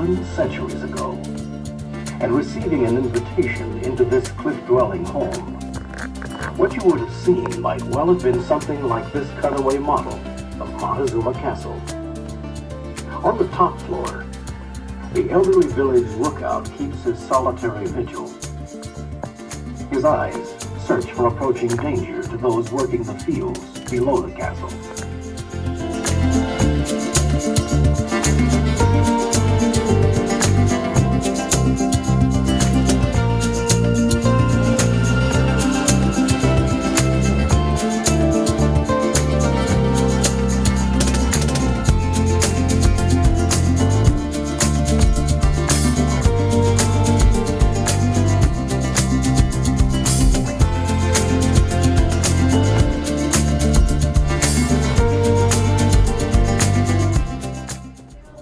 7 centuries ago. And receiving an invitation into this cliff-dwelling home, what you would have seen might well have been something like this cutaway model of Montezumas Castle. On the top floor, the elderly village lookout keeps his solitary vigil. His eyes search for approaching danger to those working the fields below the castle.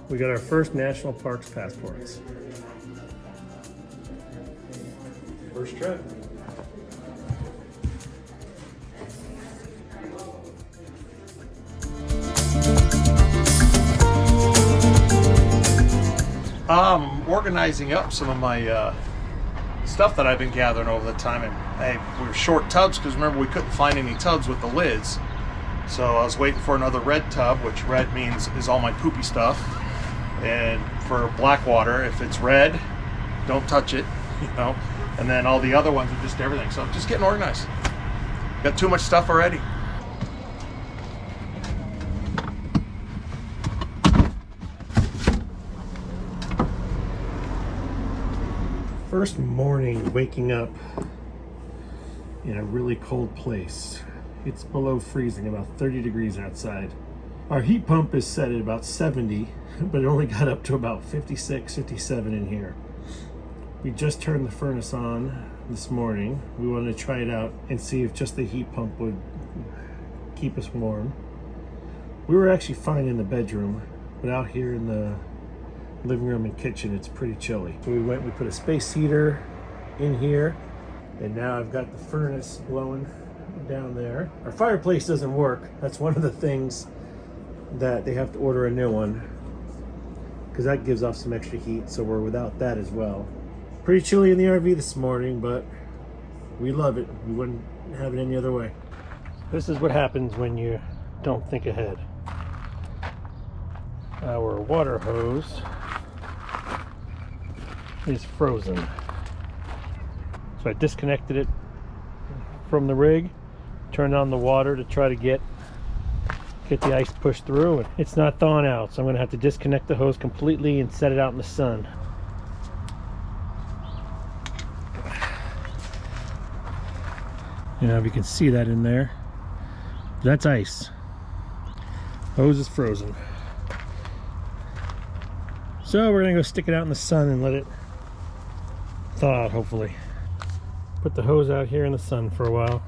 We got our first national parks passports. First trip. Organizing up some of my stuff that I've been gathering over the time, and we were short tubs because remember we couldn't find any tubs with the lids. So I was waiting for another red tub, which red means is all my poopy stuff. And for black water, if it's red, don't touch it, you know. And then all the other ones are just everything. So I'm just getting organized. Got too much stuff already. First morning waking up in a really cold place. It's below freezing, about 30 degrees outside. Our heat pump is set at about 70, but it only got up to about 56, 57 in here. We just turned the furnace on this morning. We wanted to try it out and see if just the heat pump would keep us warm. We were actually fine in the bedroom, but out here in the living room and kitchen, it's pretty chilly. So we put a space heater in here, and now I've got the furnace blowing down there. Our fireplace doesn't work. That's one of the things that they have to order a new one, because that gives off some extra heat, so we're without that as well. Pretty chilly in the RV this morning, but we love it. We wouldn't have it any other way. This is what happens when you don't think ahead. Our water hose is frozen. So I disconnected it from the rig, turned on the water to try to get the ice pushed through, and it's not thawing out, so I'm going to have to disconnect the hose completely and set it out in the sun. You know, if you can see that in there, that's ice. Hose is frozen. So we're going to go stick it out in the sun and let it thaw out, hopefully. Put the hose out here in the sun for a while.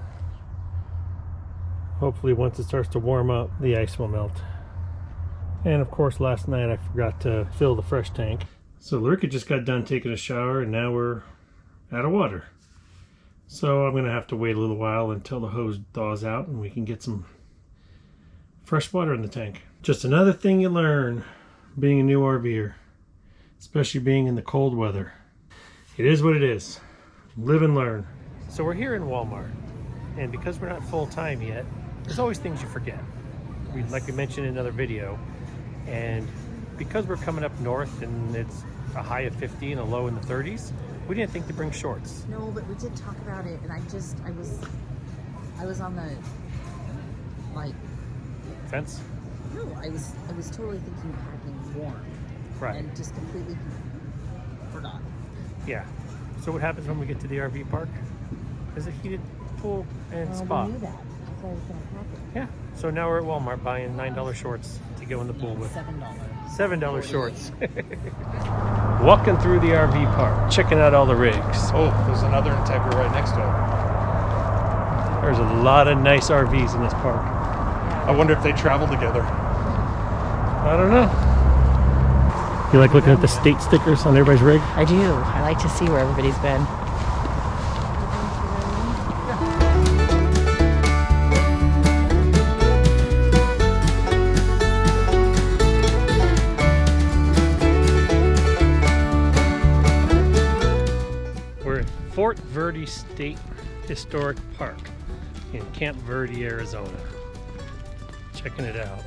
Hopefully once it starts to warm up, the ice will melt. And of course last night I forgot to fill the fresh tank. So Lareka just got done taking a shower and now we're out of water. So I'm going to have to wait a little while until the hose thaws out and we can get some fresh water in the tank. Just another thing you learn being a new RVer, especially being in the cold weather. It is what it is. Live and learn. So we're here in Walmart, and because we're not full-time yet, there's always things you forget. Like we mentioned in another video, and because we're coming up north and it's a high of 50 and a low in the 30s, we didn't think to bring shorts. No, but we did talk about it, and I was on the, like... Fence? No, I was totally thinking of packing warm. Right. And just completely forgot. Yeah. So what happens when we get to the RV park? There's a heated pool and spa. We knew that. That's why I was going to pack it. Yeah. So now we're at Walmart buying $9 shorts to go in the pool with. $7 shorts. Walking through the RV park, checking out all the rigs. Oh, there's another Integra right next to it. There's a lot of nice RVs in this park. I wonder if they travel together. I don't know. You like looking at the state stickers on everybody's rig? I do. I like to see where everybody's been. Verde State Historic Park in Camp Verde, Arizona. Checking it out.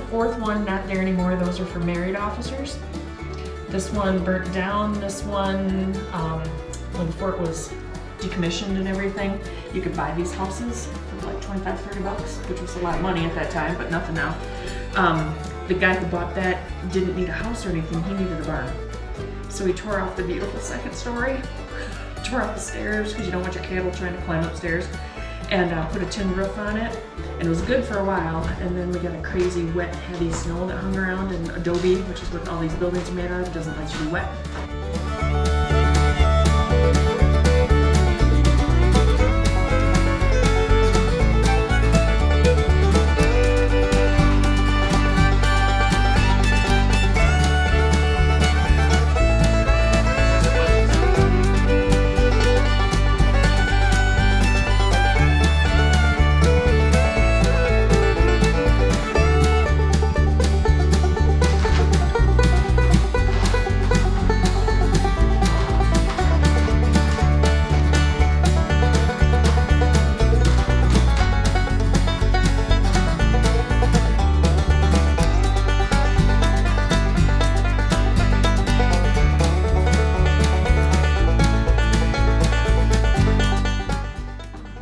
Fourth one, not there anymore. Those are for married officers. This one burnt down. This one, when the fort was decommissioned and everything, you could buy these houses for like 25, 30 bucks, which was a lot of money at that time, but nothing now. The guy who bought that didn't need a house or anything. He needed a barn. So he tore off the beautiful second story, tore off the stairs, because you don't want your cattle trying to climb upstairs, and put a tin roof on it. And it was good for a while, and then we got a crazy wet, heavy snow that hung around, and adobe, which is what all these buildings are made out of, doesn't let you be wet.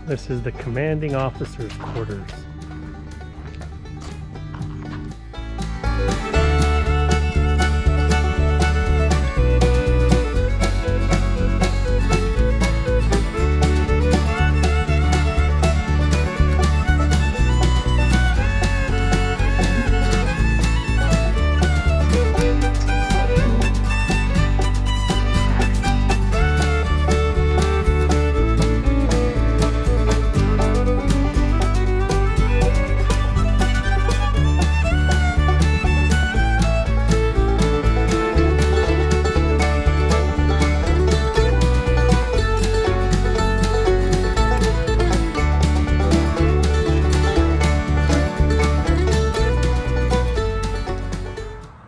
This is the commanding officer's quarters.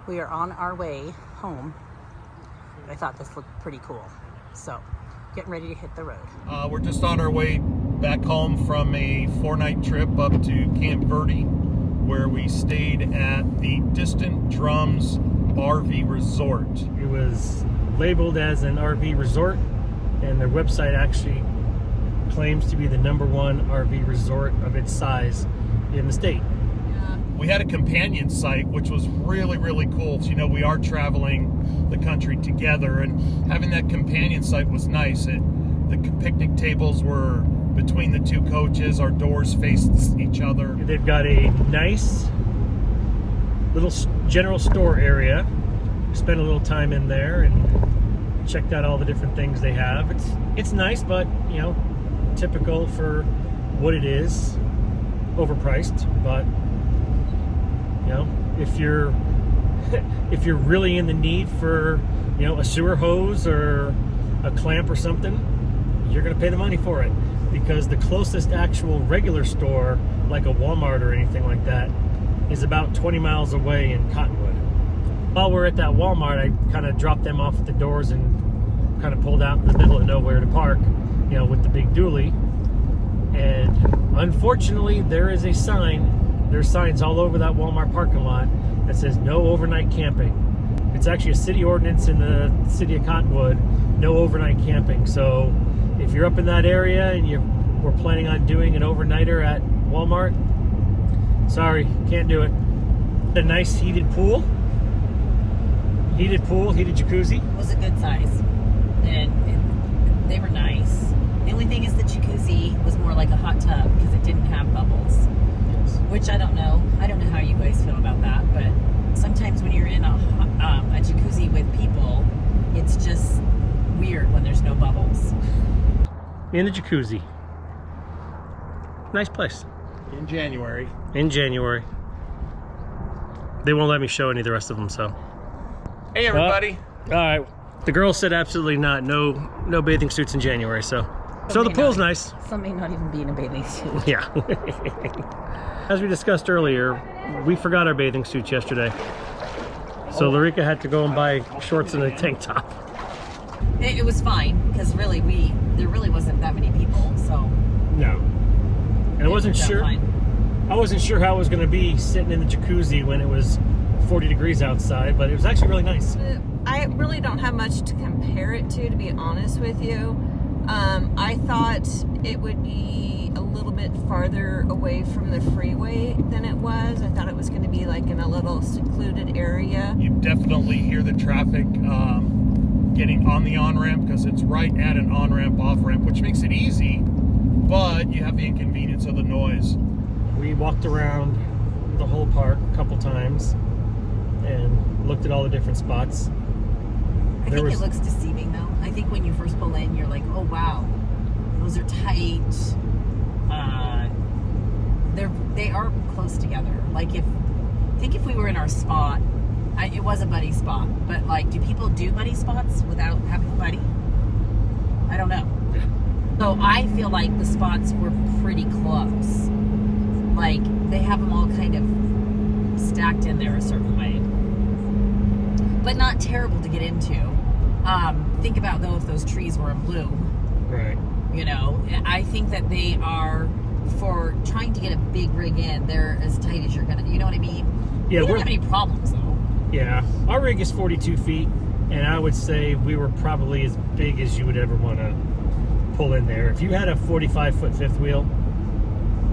We are on our way home. I thought this looked pretty cool. So, getting ready to hit the road. We're just on our way back home from a 4-night trip up to Camp Verde, where we stayed at the Distant Drums RV Resort. It was labeled as an RV resort, and their website actually claims to be the #1 RV resort of its size in the state. We had a companion site, which was really, really cool. You know, we are traveling the country together, and having that companion site was nice. The picnic tables were between the two coaches. Our doors faced each other. They've got a nice little general store area. Spent a little time in there and checked out all the different things they have. It's nice, but you know, typical for what it is. Overpriced, but you know, if you're really in the need for, you know, a sewer hose or a clamp or something, you're gonna pay the money for it, because the closest actual regular store, like a Walmart or anything like that, is about 20 miles away in Cottonwood. While we're at that Walmart, I kind of dropped them off at the doors and kind of pulled out in the middle of nowhere to park, you know, with the big dually. And unfortunately, there is a sign. There's signs all over that Walmart parking lot that says no overnight camping. It's actually a city ordinance in the city of Cottonwood, no overnight camping. So if you're up in that area and we're planning on doing an overnighter at Walmart, sorry, can't do it. A nice heated pool. Heated pool, heated jacuzzi. Was a good size, and they were nice. The only thing is the jacuzzi was more like a hot tub because it didn't have bubbles, which I don't know. I don't know how you guys feel about that, but sometimes when you're in a jacuzzi with people, it's just weird when there's no bubbles. In the jacuzzi. Nice place. In January. In January. They won't let me show any of the rest of them, so. Hey, everybody. All right. The girls said absolutely not. No bathing suits in January, so. So the pool's nice. Some may not even be in a bathing suit. Yeah. As we discussed earlier, we forgot our bathing suits yesterday. So Lareka had to go and buy shorts and a tank top. It was fine because really there really wasn't that many people, so. No. And I wasn't sure. Fine. I wasn't sure how it was going to be sitting in the jacuzzi when it was 40 degrees outside, but it was actually really nice. I really don't have much to compare it to be honest with you. I thought it would be a little bit farther away from the freeway than it was. I thought it was going to be like in a little secluded area. You definitely hear the traffic getting on the on-ramp because it's right at an on-ramp, off-ramp, which makes it easy, but you have the inconvenience of the noise. We walked around the whole park a couple times and looked at all the different spots. I think it looks deceiving though. I think when you first pull in, you're like, oh wow, those are tight. They are close together. Like I think if we were in our spot, it was a buddy spot, but like, do people do buddy spots without having a buddy? I don't know. So I feel like the spots were pretty close. Like they have them all kind of stacked in there a certain way, but not terrible to get into. Think about though if those trees were in bloom. Right. You know, I think that they are, for trying to get a big rig in, they're as tight as you're gonna, you know what I mean? Yeah, we don't have any problems though. Yeah, our rig is 42 feet, and I would say we were probably as big as you would ever want to pull in there. If you had a 45-foot fifth wheel,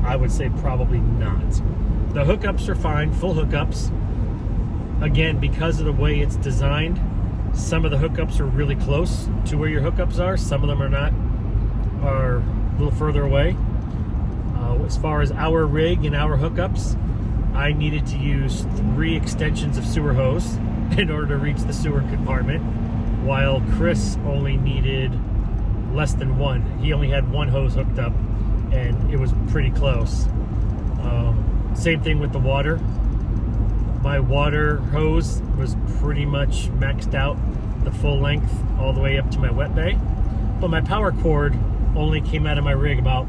I would say probably not. The hookups are fine, full hookups. Again, because of the way it's designed, some of the hookups are really close to where your hookups are. Some of them are not, are a little further away. As far as our rig and our hookups, I needed to use 3 extensions of sewer hose in order to reach the sewer compartment, while Chris only needed less than 1. He only had 1 hose hooked up, and it was pretty close. Same thing with the water. My water hose was pretty much maxed out the full length all the way up to my wet bay, but my power cord only came out of my rig about,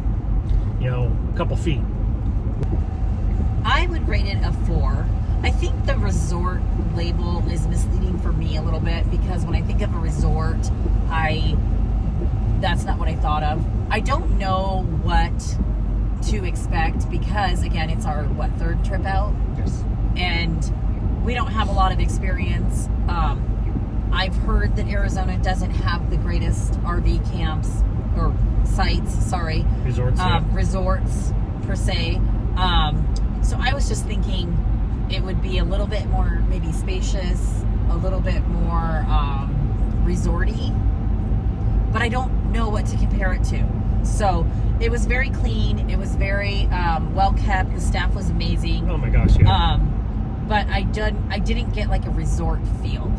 a couple feet. I would rate it a 4. I think the resort label is misleading for me a little bit, because when I think of a resort, that's not what I thought of. I don't know what to expect because, again, it's our, 3rd trip out? Yes. And we don't have a lot of experience. I've heard that Arizona doesn't have the greatest RV camps or sites, resorts per se. So I was just thinking it would be a little bit more maybe spacious, a little bit more resorty, but I don't know what to compare it to. So it was very clean. It was very well kept. The staff was amazing. Oh my gosh, yeah. But I didn't get like a resort feel.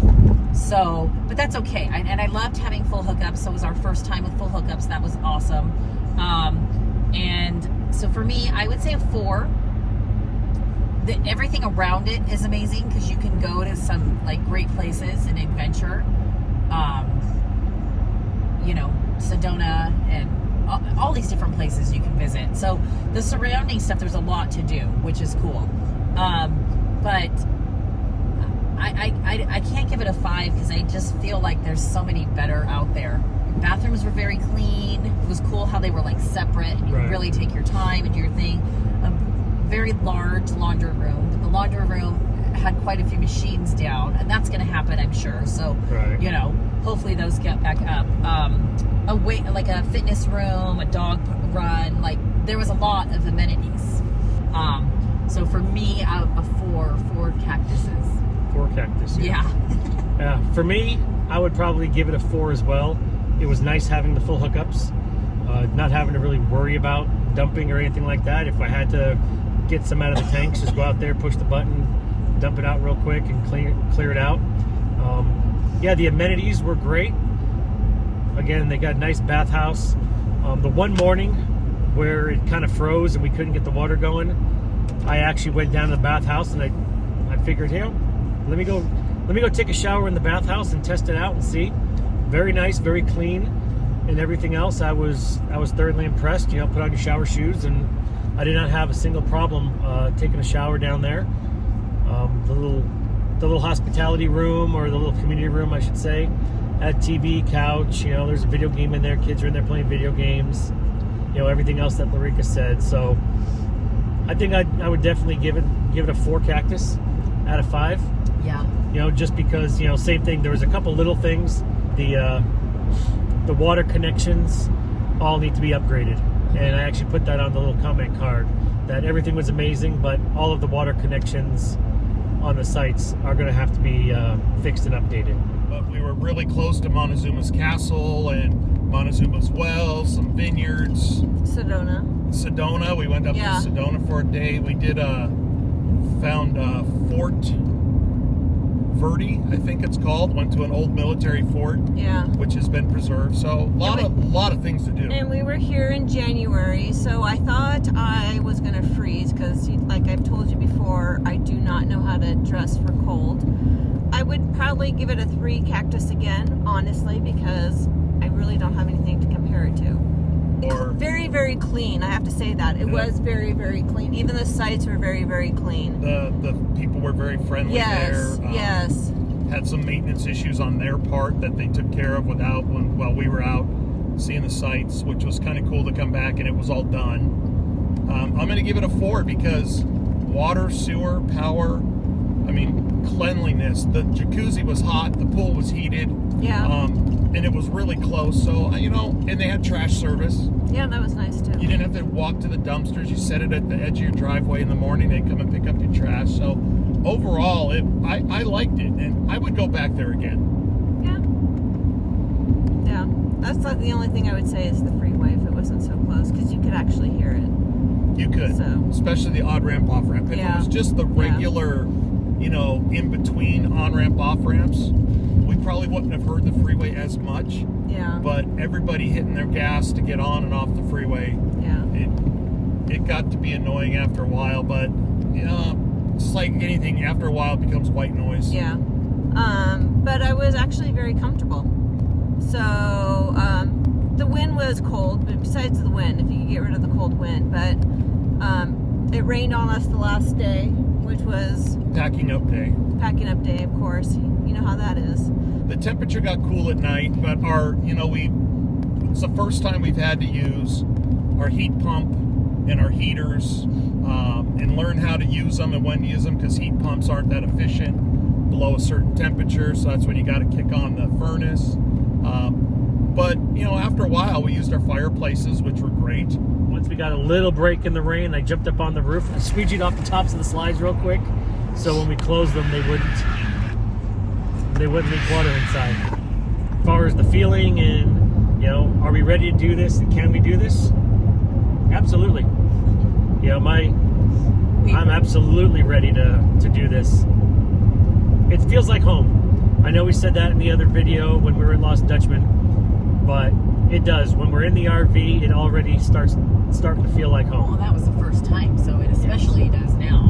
So, but that's okay. And I loved having full hookups. So it was our first time with full hookups. That was awesome. And so for me, I would say a 4. Everything around it is amazing because you can go to some like great places and adventure. Sedona and all these different places you can visit. So the surrounding stuff, there's a lot to do, which is cool. But I can't give it a 5 because I just feel like there's so many better out there. Bathrooms were very clean. It was cool how they were like separate, and you could really take your time and do your thing. A very large laundry room, but the laundry room had quite a few machines down, and that's going to happen, I'm sure. So, hopefully those get back up. Like a fitness room, a dog run, like there was a lot of amenities. So for me, a 4 cactuses. 4 cactuses. Yeah. For me, I would probably give it a 4 as well. It was nice having the full hookups, not having to really worry about dumping or anything like that. If I had to get some out of the tanks, just go out there, push the button, dump it out real quick, and clear it out. Yeah, the amenities were great. Again, they got a nice bathhouse. The one morning where it kind of froze and we couldn't get the water going, I actually went down to the bathhouse and I figured, hey, let me go take a shower in the bathhouse and test it out and see. Very nice, very clean, and everything else. I was thoroughly impressed. You know, put on your shower shoes, and I did not have a single problem taking a shower down there. The little hospitality room, or the little community room, I should say, had TV, couch. You know, there's a video game in there. Kids are in there playing video games. You know, everything else that Lareka said. So I think I would definitely give it a 4 cactus out of 5. Yeah. You know, just because, you know, same thing. There was a couple little things. The water connections all need to be upgraded, and I actually put that on the little comment card that everything was amazing, but all of the water connections on the sites are going to have to be fixed and updated. But we were really close to Montezumas Castle and Montezumas Wells, some vineyards. Sedona. We went up to Sedona for a day. We did found Fort Verde, I think it's called. Went to an old military fort, which has been preserved. So a lot of things to do. And we were here in January, so I thought I was going to freeze because, like I've told you before, I do not know how to dress for cold. I would probably give it a 3 cactus again, honestly, because I really don't have anything to compare it to. Very, very clean. I have to say that. It was very, very clean. Even the sites were very, very clean. The people were very friendly there. Yes. Had some maintenance issues on their part that they took care of while we were out seeing the sites, which was kind of cool to come back and it was all done. I'm going to give it a 4 because water, sewer, power, cleanliness. The jacuzzi was hot. The pool was heated. Yeah. And it was really close, so, and they had trash service. Yeah, that was nice, too. You didn't have to walk to the dumpsters. You set it at the edge of your driveway in the morning. They'd come and pick up your trash. So, overall, I liked it, and I would go back there again. Yeah. That's like the only thing I would say is the freeway, if it wasn't so close, because you could actually hear it. You could, especially the on-ramp, off-ramp. If it was just the regular, in-between on-ramp, off-ramps, we probably wouldn't have heard the freeway as much. Yeah. But everybody hitting their gas to get on and off the freeway, it got to be annoying after a while. But it's like anything, after a while it becomes white noise. Yeah. But I was actually very comfortable. So the wind was cold, but besides the wind, if you could get rid of the cold wind, but it rained on us the last day, which was packing up day. Packing up day, of course. You know how that is. The temperature got cool at night, but it's the first time we've had to use our heat pump and our heaters and learn how to use them and when to use them, because heat pumps aren't that efficient below a certain temperature, so that's when you got to kick on the furnace. But after a while we used our fireplaces, which were great. Once we got a little break in the rain, I jumped up on the roof and squeegeed off the tops of the slides real quick, so when we closed them they wouldn't leak water inside. As far as the feeling and, are we ready to do this and can we do this? Absolutely. I'm absolutely ready to do this. It feels like home. I know we said that in the other video when we were in Lost Dutchman, but it does. When we're in the RV, it already starting to feel like home. Well, that was the first time, so it especially does now.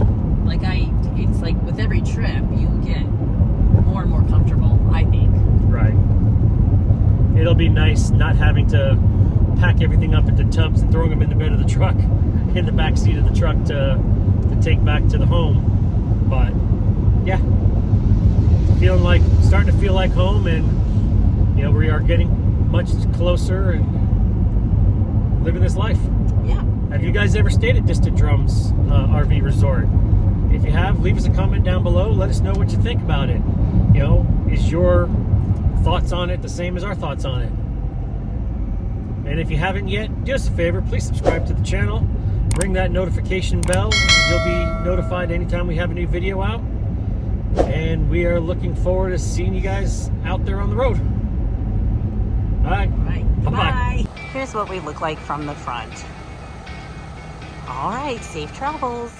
It's like with every trip, you get more and more comfortable, I think. Right. It'll be nice not having to pack everything up into tubs and throwing them in the bed of the truck, in the back seat of the truck to take back to the home. But yeah, starting to feel like home, and we are getting much closer and living this life. Yeah. Have you guys ever stayed at Distant Drums RV Resort? If you have, leave us a comment down below. Let us know what you think about it. Is your thoughts on it the same as our thoughts on it? And if you haven't yet, do us a favor, please subscribe to the channel. Ring that notification bell. You'll be notified anytime we have a new video out. And we are looking forward to seeing you guys out there on the road. All right. All right. Bye-bye. Bye. Here's what we look like from the front. All right, safe travels.